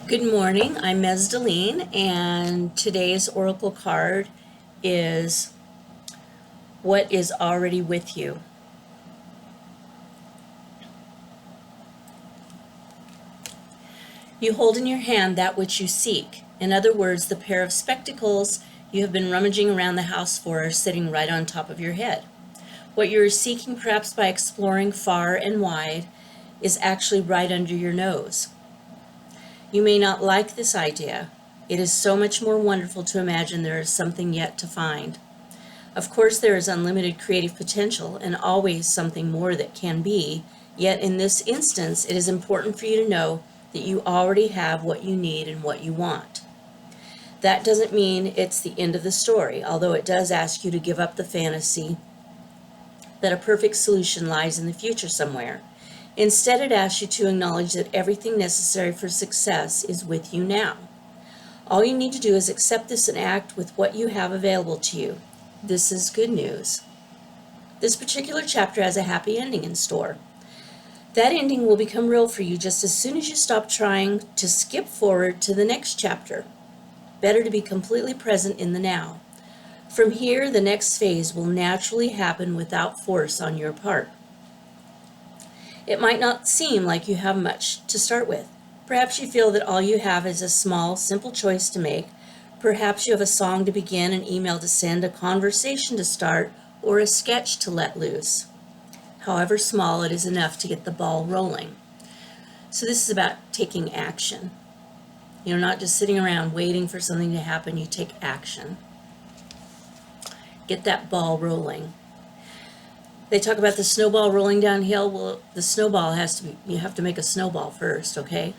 Good morning, I'm Mezdulene, and today's oracle card is what is already with you. You hold in your hand that which you seek. In other words, the pair of spectacles you have been rummaging around the house for are sitting right on top of your head. What you are seeking, perhaps by exploring far and wide, is actually right under your nose. You may not like this idea. It is so much more wonderful to imagine there is something yet to find. Of course, there is unlimited creative potential and always something more that can be, yet in this instance, it is important for you to know that you already have what you need and what you want. That doesn't mean it's the end of the story, although it does ask you to give up the fantasy that a perfect solution lies in the future somewhere. Instead, it asks you to acknowledge that everything necessary for success is with you now. All you need to do is accept this and act with what you have available to you. This is good news. This particular chapter has a happy ending in store. That ending will become real for you just as soon as you stop trying to skip forward to the next chapter. Better to be completely present in the now. From here, the next phase will naturally happen without force on your part. It might not seem like you have much to start with. Perhaps you feel that all you have is a small, simple choice to make. Perhaps you have a song to begin, an email to send, a conversation to start, or a sketch to let loose. However small, it is enough to get the ball rolling. So this is about taking action. Not just sitting around waiting for something to happen. You take action. Get that ball rolling. They talk about the snowball rolling downhill. Well, the snowball you have to make a snowball first, okay?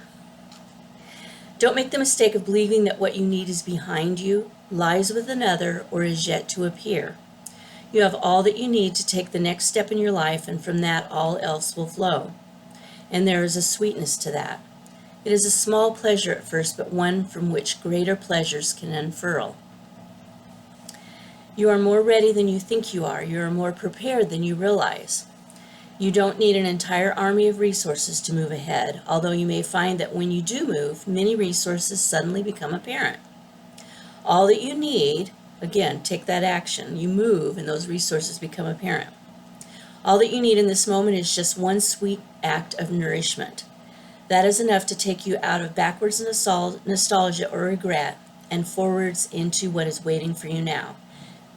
Don't make the mistake of believing that what you need is behind you, lies with another, or is yet to appear. You have all that you need to take the next step in your life, and from that all else will flow. And there is a sweetness to that. It is a small pleasure at first, but one from which greater pleasures can unfurl. You are more ready than you think you are. You are more prepared than you realize. You don't need an entire army of resources to move ahead, although you may find that when you do move, many resources suddenly become apparent. All that you need, again, take that action. You move and those resources become apparent. All that you need in this moment is just one sweet act of nourishment. That is enough to take you out of backwards nostalgia or regret and forwards into what is waiting for you now.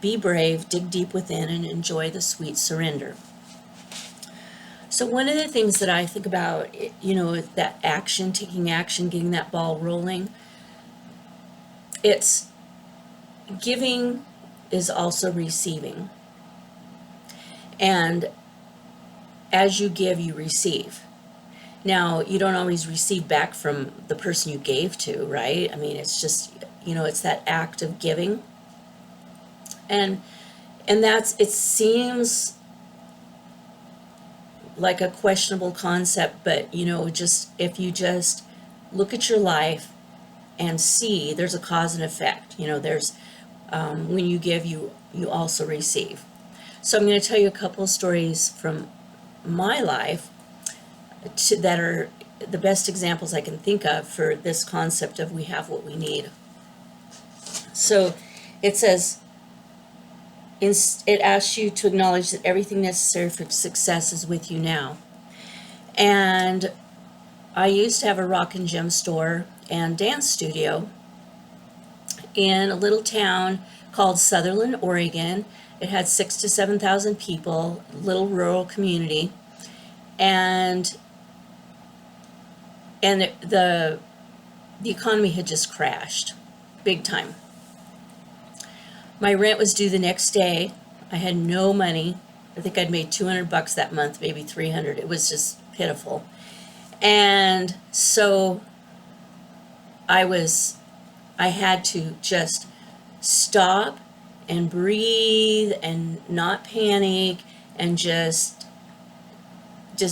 Be brave, dig deep within, and enjoy the sweet surrender. So one of the things that I think about, that action, taking action, getting that ball rolling, it's giving is also receiving. And as you give, you receive. Now, you don't always receive back from the person you gave to, right? I mean, it's just, it's that act of giving. And it seems like a questionable concept, but just if you just look at your life and see there's a cause and effect. There's when you give, you also receive. So I'm going to tell you a couple of stories from my life that are the best examples I can think of for this concept of we have what we need. So it says, it asks you to acknowledge that everything necessary for success is with you now. And I used to have a rock and gem store and dance studio in a little town called Sutherland, Oregon. It had 6,000 to 7,000 people, little rural community, and the economy had just crashed, big time. My rent was due the next day. I had no money. I think I'd made $200 that month, maybe 300. It was just pitiful. And so I had to just stop and breathe and not panic and just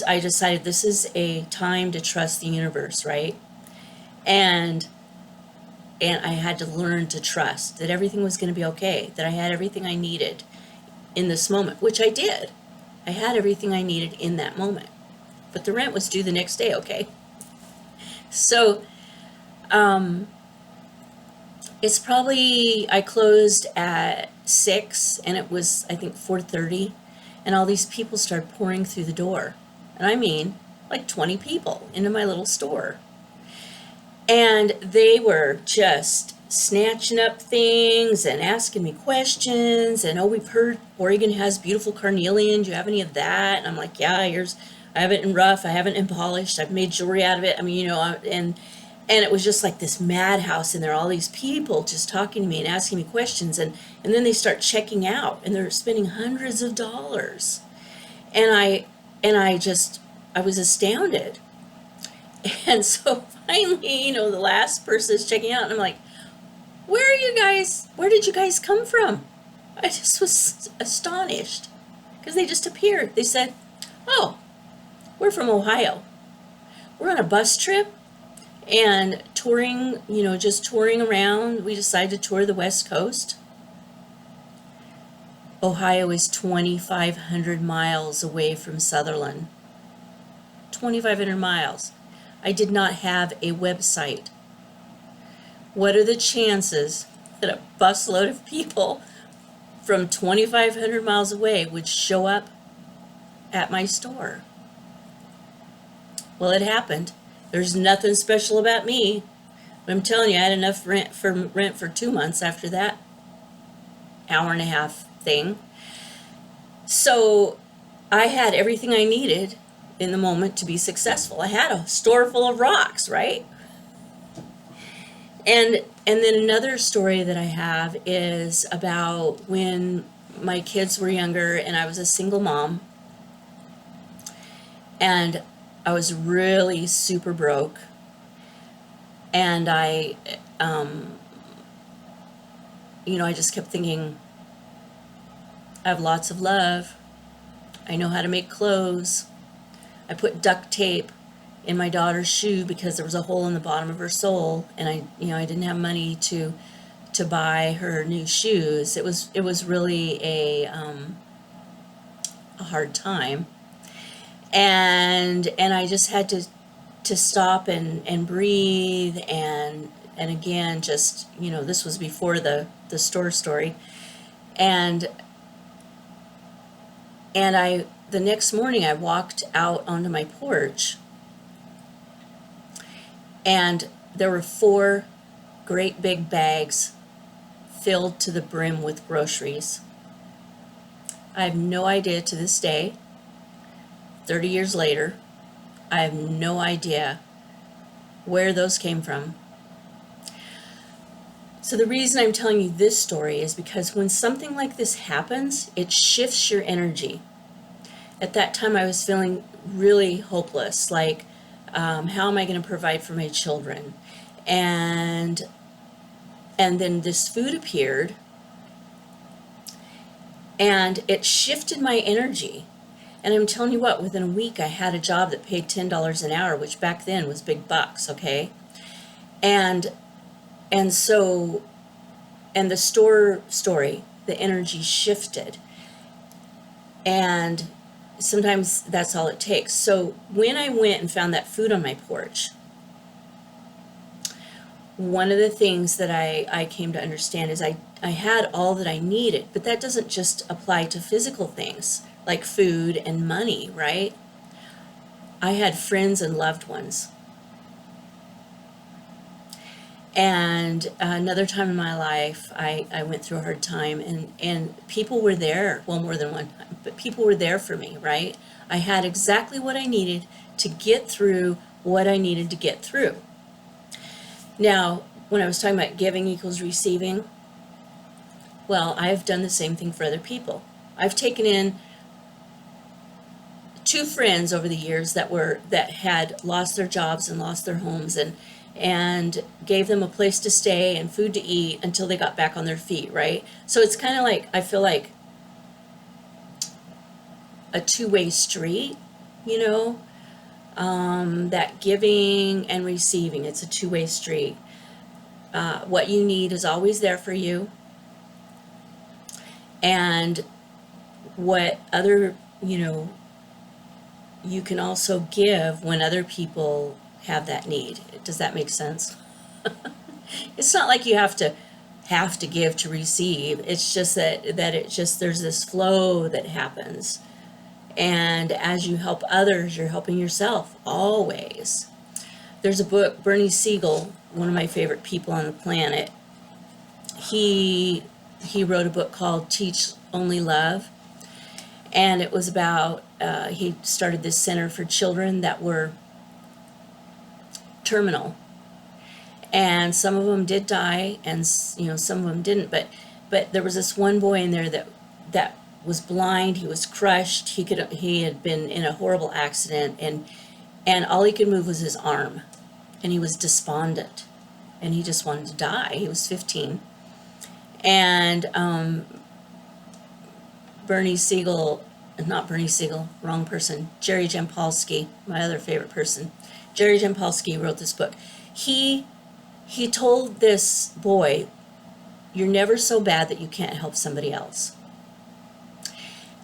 I decided this is a time to trust the universe, right? And I had to learn to trust that everything was going to be okay, that I had everything I needed in this moment, which I did. I had everything I needed in that moment. But the rent was due the next day, okay? So It's probably, I closed at 6 and it was, I think, 4:30, and all these people started pouring through the door. And I mean, like 20 people into my little store. And they were just snatching up things and asking me questions. And, oh, we've heard Oregon has beautiful carnelian. Do you have any of that? And I'm like, yeah, here's, I have it in rough. I have it in polished. I've made jewelry out of it. I mean, and it was just like this madhouse in there, all these people just talking to me and asking me questions. And then they start checking out and they're spending hundreds of dollars. And I was astounded. And so finally, the last person is checking out, and I'm like, where are you guys? Where did you guys come from? I just was astonished because they just appeared. They said, oh, we're from Ohio. We're on a bus trip and touring, just touring around. We decided to tour the West Coast. Ohio is 2,500 miles away from Sutherland. 2,500 miles. I did not have a website. What are the chances that a busload of people from 2,500 miles away would show up at my store? Well, it happened. There's nothing special about me. But I'm telling you, I had enough rent for 2 months after that hour and a half thing. So I had everything I needed in the moment to be successful. I had a store full of rocks, right? And then another story that I have is about when my kids were younger and I was a single mom and I was really super broke, and I just kept thinking, I have lots of love. I know how to make clothes. I put duct tape in my daughter's shoe because there was a hole in the bottom of her sole, and I didn't have money to buy her new shoes. It was really a hard time, and I just had to stop and breathe and again, just this was before the store story, and the next morning I walked out onto my porch, and there were 4 great big bags filled to the brim with groceries. I have no idea to this day, 30 years later, I have no idea where those came from. So the reason I'm telling you this story is because when something like this happens, it shifts your energy. At that time, I was feeling really hopeless, like, how am I going to provide for my children? And then this food appeared, and it shifted my energy. And I'm telling you what, within a week, I had a job that paid $10 an hour, which back then was big bucks, okay? And so, and the store story, the energy shifted. And sometimes that's all it takes. So when I went and found that food on my porch, one of the things that I came to understand is I had all that I needed, but that doesn't just apply to physical things like food and money, right? I had friends and loved ones. And another time in my life, I went through a hard time, and people were there, well, more than one time, but people were there for me, right? I had exactly what I needed to get through what I needed to get through. Now, when I was talking about giving equals receiving, well, I've done the same thing for other people. I've taken in 2 friends over the years that had lost their jobs and lost their homes, and gave them a place to stay and food to eat until they got back on their feet, right? So it's kind of like, I feel like a two-way street, that giving and receiving, it's a two-way street. What you need is always there for you, and what other, you can also give when other people have that need. Does that make sense? It's not like you have to give to receive. It's just that there's this flow that happens. And as you help others, you're helping yourself always. There's a book, Bernie Siegel, one of my favorite people on the planet. He wrote a book called Teach Only Love, and it was about he started this center for children that were terminal, and some of them did die, and some of them didn't. But there was this one boy in there that was blind. He was crushed. He had been in a horrible accident, and all he could move was his arm, and he was despondent, and he just wanted to die. He was 15, and not Bernie Siegel, wrong person. Jerry Jampolsky, my other favorite person. Jerry Jampolsky wrote this book. He told this boy, "You're never so bad that you can't help somebody else."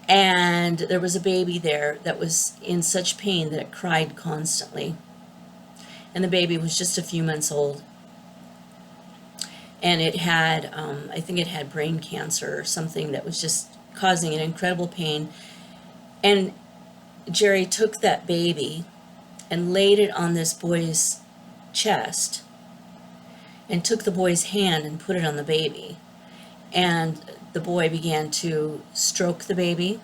And there was a baby there that was in such pain that it cried constantly. And the baby was just a few months old. And it had, I think it had brain cancer or something that was just causing an incredible pain. And Jerry took that baby and laid it on this boy's chest and took the boy's hand and put it on the baby. And the boy began to stroke the baby,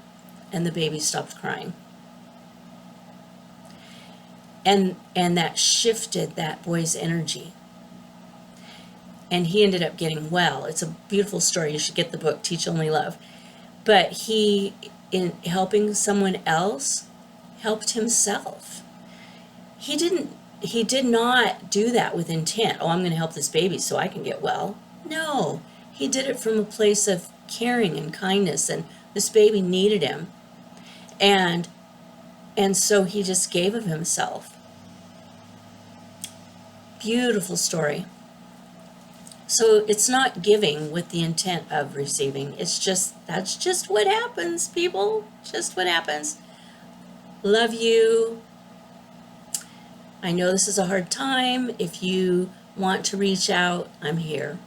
and the baby stopped crying. And that shifted that boy's energy. And he ended up getting well. It's a beautiful story. You should get the book, Teach Only Love. But he, in helping someone else, helped himself. He did not do that with intent. Oh, I'm going to help this baby so I can get well. No, he did it from a place of caring and kindness, and this baby needed him. And so he just gave of himself. Beautiful story. So it's not giving with the intent of receiving. That's just what happens, people. Just what happens. Love you. I know this is a hard time. If you want to reach out, I'm here.